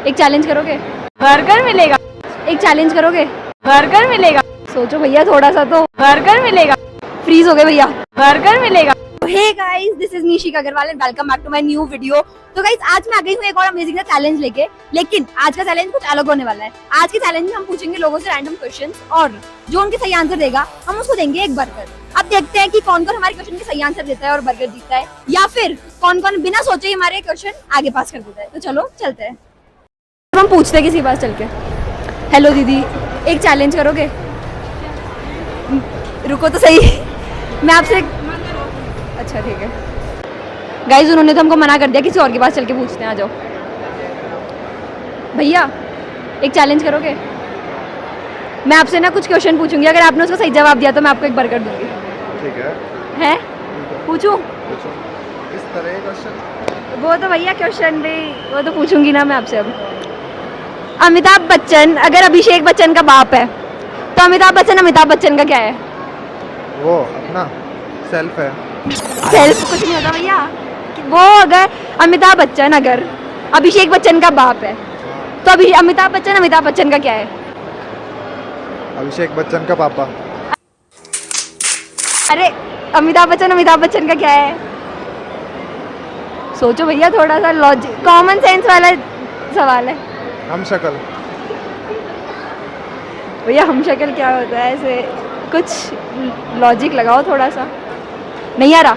एक चैलेंज करोगे? बर्गर मिलेगा। एक चैलेंज करोगे? बर्गर मिलेगा। सोचो भैया थोड़ा सा तो। बर्गर मिलेगा। फ्रीज हो गए भैया। बर्गर मिलेगा। Hey guys, this is Nishika Agarwal and welcome back to my new video. तो गाइस आज मैं आ गई हूँ एक और अमेजिंग सा चैलेंज लेके, लेकिन आज का चैलेंज कुछ अलग होने वाला है। आज के चैलेंज में हम पूछेंगे लोगों से रैंडम क्वेश्चंस और जो उनके सही आंसर देगा हम उसको देंगे एक बर्गर। अब देखते हैं कि कौन कौन हमारे क्वेश्चन के सही आंसर देता है और बर्गर जीतता है, या फिर कौन कौन बिना सोचे ही हमारे क्वेश्चन आगे पास कर देता है। तो चलो चलते हैं। हम पूछते हैं किसी के पास चल के। हेलो दीदी, एक चैलेंज करोगे? रुको तो सही, मैं आपसे अच्छा ठीक है। गाइस उन्होंने तो हमको मना कर दिया, किसी और के पास चल के पूछते हैं। आ जाओ भैया, एक चैलेंज करोगे? मैं आपसे ना कुछ क्वेश्चन पूछूंगी, अगर आपने उसका सही जवाब दिया तो मैं आपको एक बर्गर दूंगी। ठीक है। हैं? पूछूं? पूछो। इस तरह के क्वेश्चन? वो तो भैया क्वेश्चन भी वो तो पूछूंगी ना मैं आपसे। अब अमिताभ बच्चन अगर अभिषेक बच्चन का बाप है तो अमिताभ बच्चन का क्या है? वो अपना सेल्फ है। सेल्फ कुछ नहीं होता भैया। वो अगर अमिताभ बच्चन अगर अभिषेक बच्चन का बाप है तो अभी अमिताभ बच्चन का क्या है? अभिषेक बच्चन का पापा। अरे अमिताभ बच्चन का क्या है? सोचो भैया, थोड़ा सा लॉजिक कॉमन सेंस वाला सवाल है। हम शक्ल। भैया हम शक्ल क्या होता है? ऐसे कुछ लॉजिक लगाओ थोड़ा सा। नहीं आ रहा?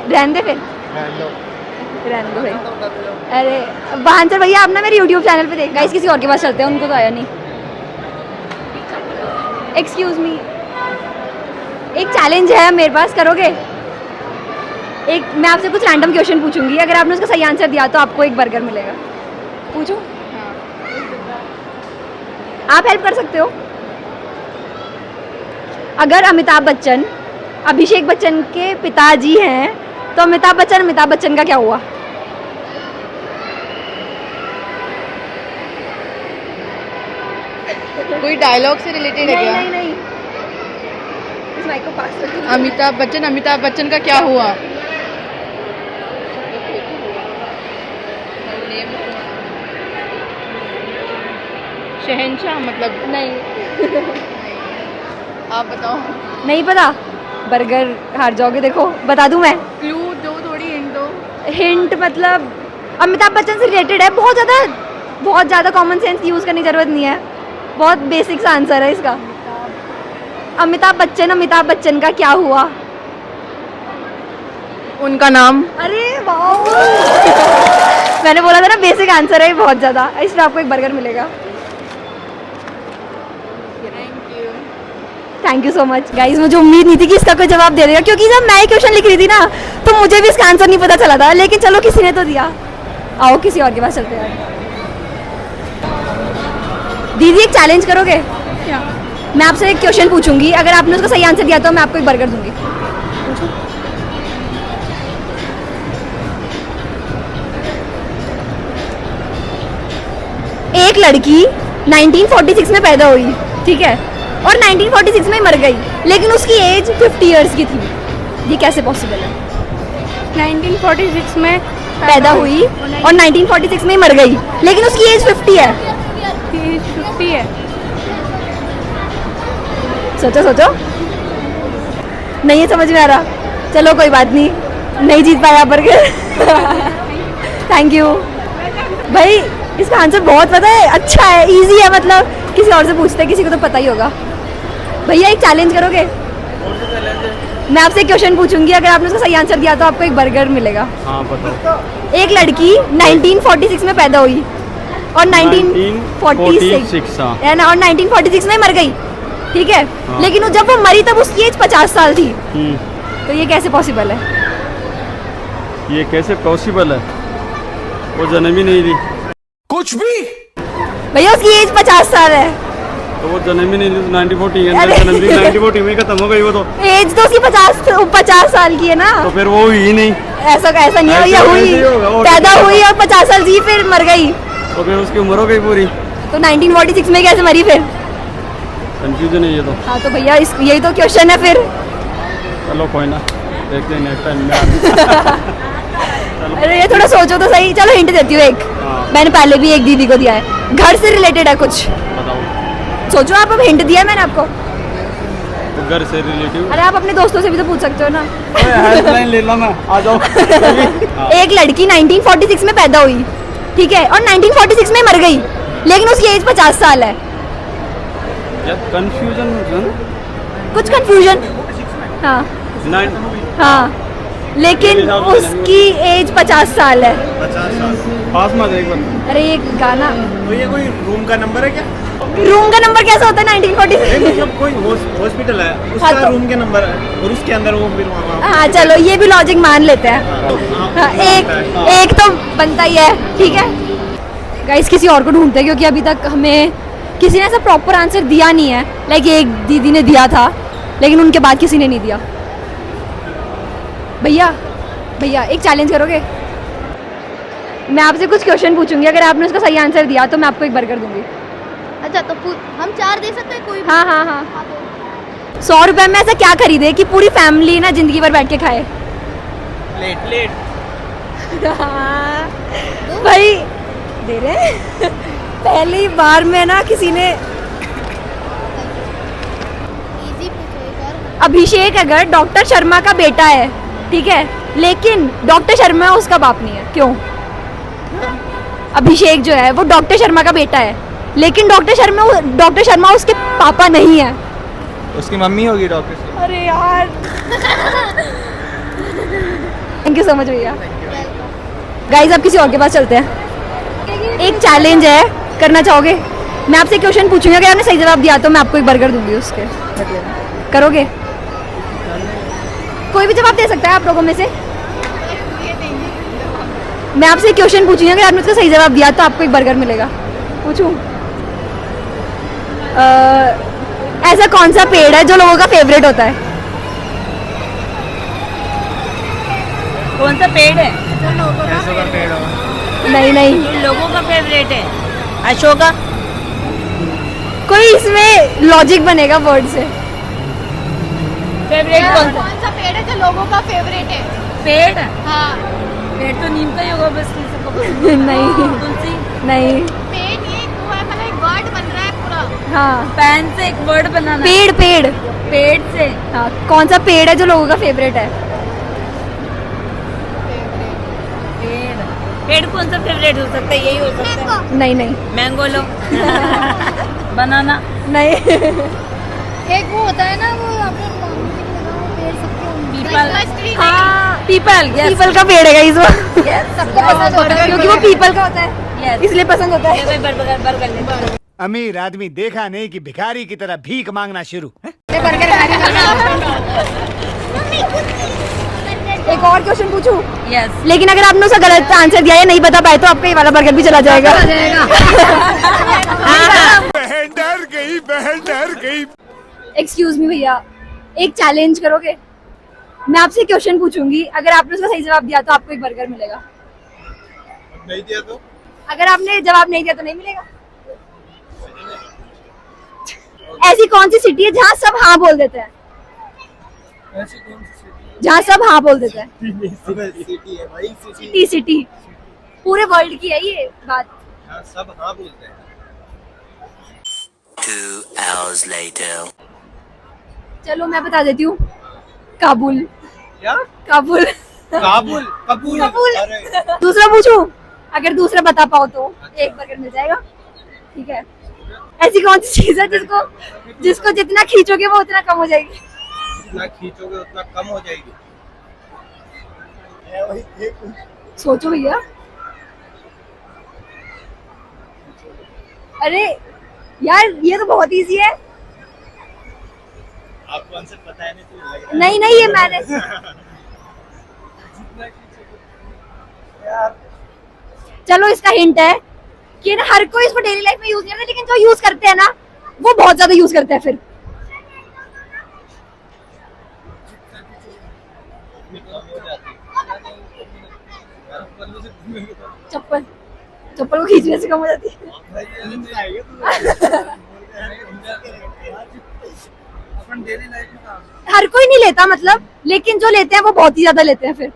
रहने दे फिर, रहने दो भाई। अरे आंसर भैया आप ना मेरे YouTube चैनल पे देख। गाइस किसी और के पास चलते हैं, उनको तो आया नहीं। एक्सक्यूज मी, एक चैलेंज है मेरे पास, करोगे? एक मैं आपसे कुछ रैंडम क्वेश्चन पूछूंगी, अगर आपने उसका सही आंसर दिया तो आपको एक बर्गर मिलेगा। पूछूं? आप हेल्प कर सकते हो। अगर अमिताभ बच्चन अभिषेक बच्चन के पिताजी हैं तो अमिताभ बच्चन का क्या हुआ? कोई डायलॉग से रिलेटेड है क्या? नहीं। इस माइक को पास करो। अमिताभ बच्चन का क्या हुआ? शहंशाह मतलब? नहीं आप बताओ। नहीं पता? बर्गर हार जाओगे। देखो बता दूं मैं? क्लू दो, थोड़ी हिंट दो। हिंट मतलब अमिताभ बच्चन से रिलेटेड है, बहुत ज़्यादा कॉमन सेंस यूज़ करने की ज़रूरत नहीं है, बहुत बेसिक सा आंसर है इसका। अमिताभ बच्चन का क्या हुआ? उनका नाम। अरे वाह मैंने बोला था ना बेसिक आंसर है बहुत ज़्यादा। इसमें आपको एक बर्गर मिलेगा। Thank you so much. Guys मुझे उम्मीद नहीं थी कि इसका कोई जवाब दे देगा, क्योंकि जब मैं क्वेश्चन लिख रही थी ना तो मुझे भी इसका आंसर नहीं पता चला था, लेकिन चलो किसी ने तो दिया। आओ किसी और के पास चलते हैं। दीदी एक चैलेंज करोगे? क्या? मैं आपसे एक क्वेश्चन पूछूंगी, अगर आपने उसका सही आंसर दिया तो मैं आपको एक बर्गर दूंगी। एक लड़की 1946 में पैदा हुई, ठीक है, और 1946 में ही मर गई, लेकिन उसकी एज 50 इयर्स की थी। ये कैसे पॉसिबल है? 1946 में पैदा हुई और 1946 में ही मर गई, लेकिन उसकी एज 50 है। 50 है। सोचो नहीं है समझ में आ रहा? चलो कोई बात नहीं जीत पाया बर्गर। थैंक यू भाई। इसका आंसर बहुत पता है, अच्छा है, इजी है, मतलब किसी और से पूछते हैं, किसी को तो पता ही होगा। भैया एक चैलेंज करोगे? मैं आपसे एक क्वेश्चन पूछूंगी, अगर आपने उसका सही आंसर दिया तो आपको एक बर्गर मिलेगा। हाँ बताओ। एक लड़की 1946 में पैदा हुई और 1946 है ना, और 1946 में मर गई, ठीक है, हाँ। लेकिन जब वो मरी तब उसकी एज 50 साल थी। तो ये कैसे पॉसिबल है? ये कैसे पॉसिबल है? वो जन्म ही नहीं दी। कुछ भी। भैया उसकी एज 50 साल है। तो वो जन्म ही नहीं दी। 1940 अरे। जन्म दी, 1940 में खत्म हो गई वो तो। एज तो उसकी 50 साल की है ना। तो फिर वो हुई ही नहीं। ऐसा नहीं है भैया, ऐसे हुई, ही होगा, और पैदा क्या हुई और 50 साल जी फिर मर गई। तो फिर उसकी उम्र हो गई पूरी। तो 1946 में कैसे मरी फिर? कंफ्यूजन है ये तो। हाँ तो भैया यही तो क्वेश्चन है फिर। चलो कोई ना, देखते हैं नेक्स्ट टाइम में। अरे ये थोड़ा सोचो तो सही। चलो हिंट देती हूँ एक। हाँ। मैंने पहले भी एक दीदी को दिया है। घर से रिलेटेड है कुछ, बताओ। सोचो आप, अब हिंट दिया है मैंने आपको। घर से रिलेटिव। अरे आप अपने दोस्तों से भी तो पूछ सकते हो ना। हेल्पलाइन ले लो ना, आ जाओ। एक लड़की 1946 में पैदा हुई, ठीक है, और 1946 में मर गई, लेकिन उसकी एज 50 साल है। कंफ्यूजन कुछ कंफ्यूजन, हाँ हाँ, लेकिन उसकी एज 50 साल है। 50 साल पास में एक बार। अरे ये गाना, तो ये कोई रूम का नंबर है क्या? रूम का नंबर कैसा होता है 1946? मतलब कोई हॉस्पिटल है, उसका हाँ, तो- रूम के नंबर है और उसके अंदर वो फिर वहाँ हाँ चलो, ये भी लॉजिक मान लेते हैं। हाँ, एक तो बनता ही है, ठीक है। गाइस किसी और को ढूंढते हैं, क्योंकि अभी तक हमें किसी ने ऐसा प्रॉपर आंसर दिया नहीं है। लाइक एक दीदी ने दिया था, लेकिन उनके बाद किसी ने नहीं दिया। भैया भैया एक चैलेंज करोगे? मैं आपसे कुछ क्वेश्चन पूछूंगी, अगर आपने उसका सही आंसर दिया तो मैं आपको एक बर्गर दूंगी। अच्छा तो हम 4 दे सकते हैं कोई भी? हाँ हाँ हाँ। 100 रुपए में ऐसा क्या खरीदे कि पूरी फैमिली ना जिंदगी भर बैठ के खाए? प्लेट। भाई दे रहे हैं। पहली बार में ना किसी ने, इजी पूछो एक और। अभिषेक अगर डॉक्टर शर्मा का बेटा है, ठीक है, लेकिन डॉक्टर शर्मा उसका बाप नहीं है, क्यों? अभिषेक जो है वो डॉक्टर शर्मा का बेटा है, लेकिन डॉक्टर शर्मा उसके पापा नहीं है। उसकी मम्मी होगी डॉक्टर। अरे यार। थैंक यू सो मच भैया। गाइस अब किसी और के पास चलते हैं। एक चैलेंज है, करना चाहोगे? मैं आपसे क्वेश्चन पूछूंगी, अगर आपने सही जवाब दिया तो मैं आपको एक बर्गर दूंगी उसके। करोगे? कोई भी जवाब दे सकता है आप लोगों में से। मैं आपसे क्वेश्चन पूछूंगी, अगर आपने उसका सही जवाब दिया तो आपको एक बर्गर मिलेगा। पूछूं? ऐसा कौन सा पेड़ है जो लोगों का फेवरेट होता है? कौन सा पेड़ है? नहीं नहीं, लोगों का फेवरेट है अशोका। कोई इसमें लॉजिक बनेगा वर्ड से। फेवरेट कौन सा कौन सा पेड़ है जो लोगों का फेवरेट है? पेड़? हाँ, पेड़ तो नीम का ही होगा बस, किसी को नहीं तुलसी। नहीं, पेड़ ये वो है, मतलब एक वर्ड बन रहा है पूरा। हाँ पैन से एक वर्ड बनाना। पेड़ पेड़, पेड़ से। हाँ कौन सा पेड़ है जो लोगों का फेवरेट है? पेड़ पेड़ कौन सा फेवरेट हो सकता है? यही हो सकता है। नहीं नहीं मैंगो लो। बनाना। नहीं। एक वो होता है ना, वो आपने पेड़ सबके पीपल। हाँ पीपल। पीपल का पेड़ है इस बार, सबको पसंद होता है क्योंकि वो पीपल का होता है, इसलिए पसंद होता है। बर्गर ले। अमीर आदमी देखा नहीं कि भिखारी की तरह भीख मांगना शुरू। एक और क्वेश्चन पूछूं? यस। लेकिन अगर आपने उसका गलत आंसर दिया या नहीं बता पाए तो आपका ये वाला बर्गर भी चला जाएगा। बहन डर गई। एक्सक्यूज मी भैया, एक चैलेंज करोगे? मैं आपसे क्वेश्चन पूछूंगी, अगर आपने उसका सही जवाब दिया तो आपको एक बर्गर मिलेगा। नहीं दिया तो? अगर आपने जवाब नहीं दिया तो नहीं मिलेगा। ऐसी कौन सी सिटी है जहाँ सब हाँ बोल देते हैं? जहाँ सब हाँ बोल देते हैं। सिटी है भाई, सिटी सिटी पूरे वर्ल्ड की है ये बात। सब हाँ बोलते हैं। 2 hours later. चलो मैं बता देती हूँ, काबुल। क्या? काबुल। काबुल। कबूल। कबूल। अरे दूसरा पूछूं? अगर दूसरा बता पाओ तो एक बर्गर मिल जाएगा, ठीक है। ऐसी कौन सी चीज है जिसको जितना खींचोगे वो उतना कम हो जाएगी? जितना खींचोगे उतना कम हो जाएगी। सोचो भैया। अरे यार ये तो बहुत इजी है। आपको आंसर पता है नहीं तो लग नहीं नहीं, ये मैंने चलो इसका हिंट है कि ना हर कोई इसको डेली लाइफ में यूज नहीं करता, लेकिन जो यूज करते हैं ना वो बहुत ज्यादा यूज करते हैं फिर। चप्पल, चप्पल को खींचने से कम हो जाती है। हर कोई नहीं लेता मतलब, लेकिन जो लेते हैं वो बहुत ही ज्यादा लेते हैं फिर।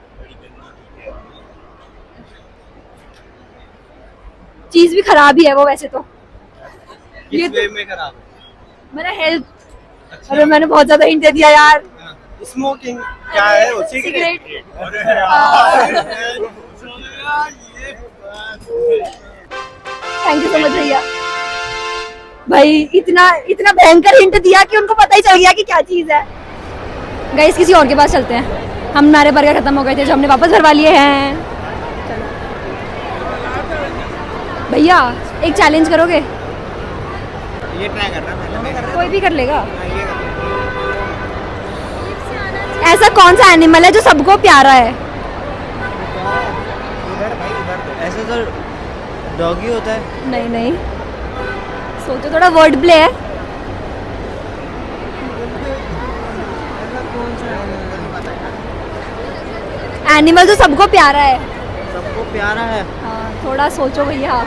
चीज भी खराब ही है वो वैसे तो। ये किस वे में खराब है? मेरा हेल्थ। अरे मैंने बहुत ज्यादा हिंट दे दिया यार। स्मोकिंग क्या है वो? सिगरेट। अरे यार थैंक यू सो मच भैया। भाई इतना इतना भयंकर हिंट दिया कि उनको पता ही चल गया कि क्या चीज है। गाइस किसी और के पास चलते हैं। हमारे बर्गर खत्म हो गए थे जो हमने वापस भरवा लिए हैं। चलो भैया एक चैलेंज करोगे? ये ट्राई कर रहा मैं। कोई भी कर लेगा। ऐसा कौन सा एनिमल है जो सबको प्यारा है? ऐसे तो डॉगी होता है। नहीं नहीं, सोचो, थोड़ा वर्ड प्ले है। एनिमल जो सबको प्यारा है। सबको प्यारा है। हाँ थोड़ा सोचो भैया।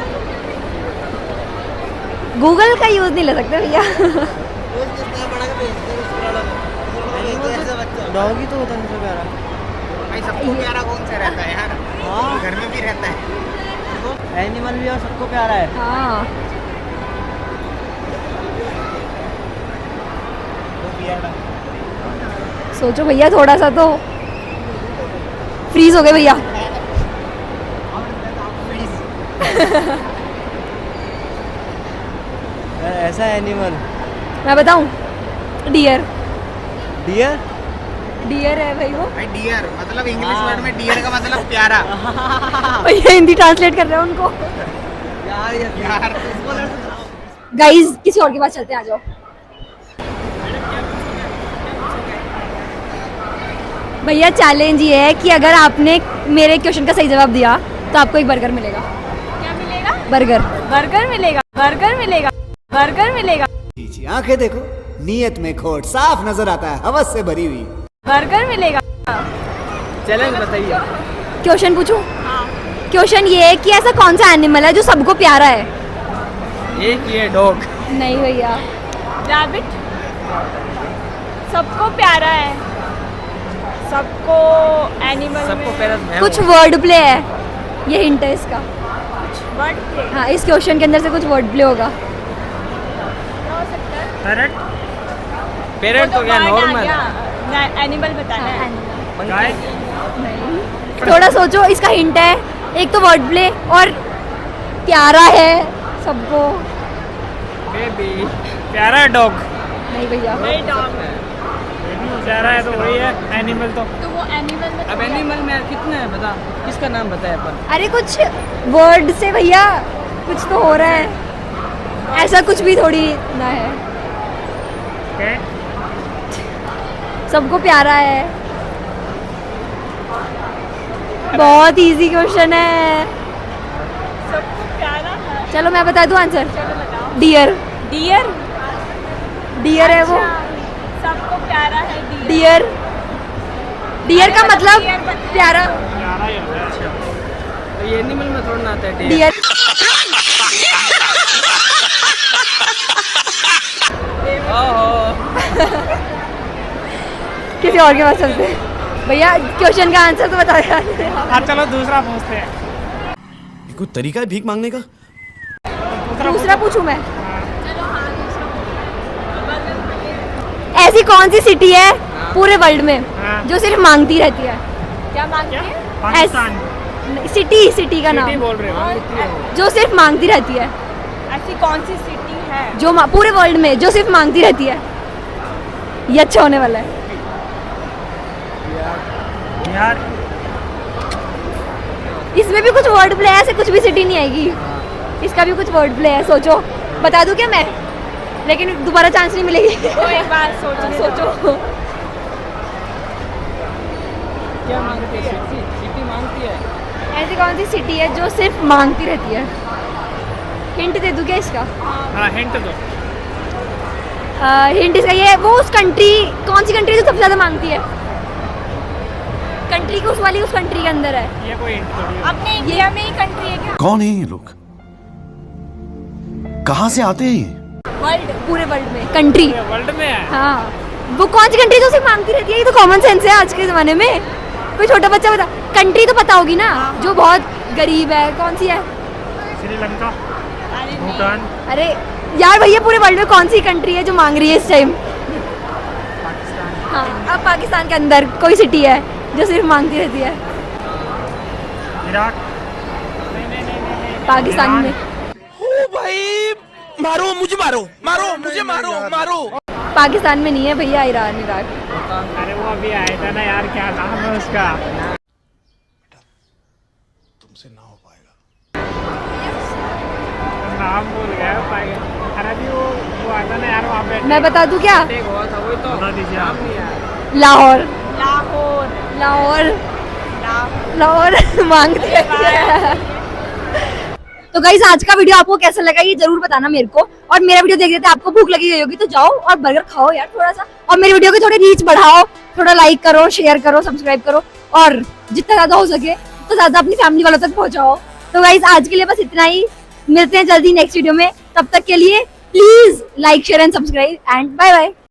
गूगल का यूज नहीं ले सकते भैया। डॉगी तो होता है सबसे प्यारा। भाई सबको प्यारा कौन सा रहता है यार? हाँ घर में भी रहता है। एनिमल भी और सबको प्यारा है। हाँ सोचो भैया, थोड़ा सा तो। फ्रीज हो गए भैया। ऐसा एनिमल। मैं बताऊं? डियर। डियर। डियर है भाई वो। भाई डियर मतलब इंग्लिश वर्ड में डियर का मतलब प्यारा। भैया हिंदी ट्रांसलेट कर रहे हैं उनको। यार गाइस किसी और के पास चलते हैं, आ जाओ। भैया चैलेंज ये है कि अगर आपने मेरे क्वेश्चन का सही जवाब दिया तो आपको एक बर्गर मिलेगा। क्या मिलेगा? बर्गर। बर्गर मिलेगा, बर्गर मिलेगा, बर्गर मिलेगा, आंखें देखो, नीयत में खोट साफ नजर आता है, हवस से भरी हुई। बर्गर मिलेगा। चैलेंज बताइए। क्वेश्चन पूछूं? क्वेश्चन ये है कि ऐसा कौन सा एनिमल है जो सबको प्यारा है? एक ये डॉग। नहीं भैया। रैबिट सबको प्यारा है, सबको एनिमल सबको में प्यारा मैं कुछ हूँ। वर्ड प्ले है, ये हिंट है इसका। वर्ड प्ले हाँ इस क्वेश्चन के अंदर से कुछ वर्ड प्ले होगा। हो सकता है। पैरट। पैरट तो क्या नॉर्मल है। एनिमल बताना है। गाय। थोड़ा सोचो, इसका हिंट है, एक तो वर्ड प्ले और प्यारा है सबको। बेबी। प्यारा डॉग। नहीं भैया। नहीं डॉग है। प्यारा है तो वही है एनिमल तो। तो वो एनिमल में अब एनिमल में कितने हैं बता, किसका नाम बताया अपन? अरे कुछ वर्ड से भैया कुछ तो हो रहा है, ऐसा कुछ भी थोड़ी ना है। सबको प्यारा है। बहुत इजी क्वेश्चन है। सबको प्यारा है। चलो मैं बता दूं आंसर। चलो बताओ। डियर। डियर। डियर है वो। सबको प्यारा है डियर। डियर। डियर का मतलब डियर बता- प्यारा। तो ये एनिमल में थोड़ा ना आता है डियर। किसी और के पास चलते हैं। भैया क्वेश्चन का आंसर तो बता यार। हाँ चलो दूसरा पूछते हैं। कोई तरीका है भीख मांगने का? दूसरा पूछूं मैं? ऐसी कौन सी सिटी है पूरे वर्ल्ड में जो सिर्फ मांगती रहती है? क्या मांगती है? सिटी, सिटी का नाम बोल रहे हो? जो सिर्फ मांगती रहती है, ऐसी कौन सी सिटी है? जो पूरे वर्ल्ड में जो सिर्फ मांगती रहती है। ये अच्छा होने वाला है। यार इसमें भी कुछ वर्ड प्ले है, ऐसे कुछ भी सिटी नहीं आएगी। इसका भी कुछ वर्ड प्ले है, सोचो। बता दूं क्या मैं? लेकिन दोबारा चांस नहीं मिलेगी। कोई बात सोचो सोचो। क्या मांगती है? सिटी मांगती है। ऐसी कौन सी सिटी है जो सिर्फ मांगती रहती है? हिंट दे दूं क्या इसका? हाँ हिंट दो। हिंट इसका ये है, वो उस कंट्री, कौन सी कंट्री जो सबसे ज्यादा मांगती है? कंट्री को उस कंट्री के अंदर है। ये कोई हिंट थोड़ी है। अपने इंडिया में ही कंट्री है क्या? कौन है ये लोग? कहाँ से आते हैं ये? वर्ल्ड। पूरे वर्ल्ड में कंट्री। वर्ल्ड में है। हाँ वो कौन सी कंट्री जो सिर्फ मांगती रहती है? ये तो कॉमन सेंस है आज के जमाने में। कोई छोटा बच्चा बता, कंट्री तो पता होगी ना, जो बहुत गरीब है। कौन सी है? श्रीलंका, भूटान, अरे यार भैया पूरे वर्ल्ड में कौन सी कंट्री है जो मांग रही है इस टाइम? हाँ, अब पाकिस्तान के अंदर कोई सिटी है जो सिर्फ मांगती रहती है? इराक, पाकिस्तान में पाकिस्तान में नहीं है भैया, ईरान, इराक। अरे वो अभी आया था ना यार, क्या नाम है उसका? नाम भूल गया पाएगा। अरे अभी वो आता ना यार वहाँ पे। मैं बता दूं क्या? एक हुआ था वही तो बता दीजिए आप। नाम नहीं यार। लाहौर। लाहौर लाहौर लाहौर मांगते रहती है। तो गाइस आज का वीडियो आपको कैसा लगा ये जरूर बताना मेरे को, और मेरा वीडियो देख देते आपको भूख लगी गई होगी तो जाओ और बर्गर खाओ यार थोड़ा सा, और मेरे वीडियो की थोड़ी रीच बढ़ाओ, थोड़ा लाइक करो, शेयर करो, सब्सक्राइब करो, और जितना ज्यादा हो सके तो ज्यादा अपनी फैमिली वालों तक पहुंचाओ। तो गाइस आज के लिए बस इतना ही, मिलते हैं जल्दी नेक्स्ट वीडियो में, तब तक के लिए please like share and subscribe and bye bye.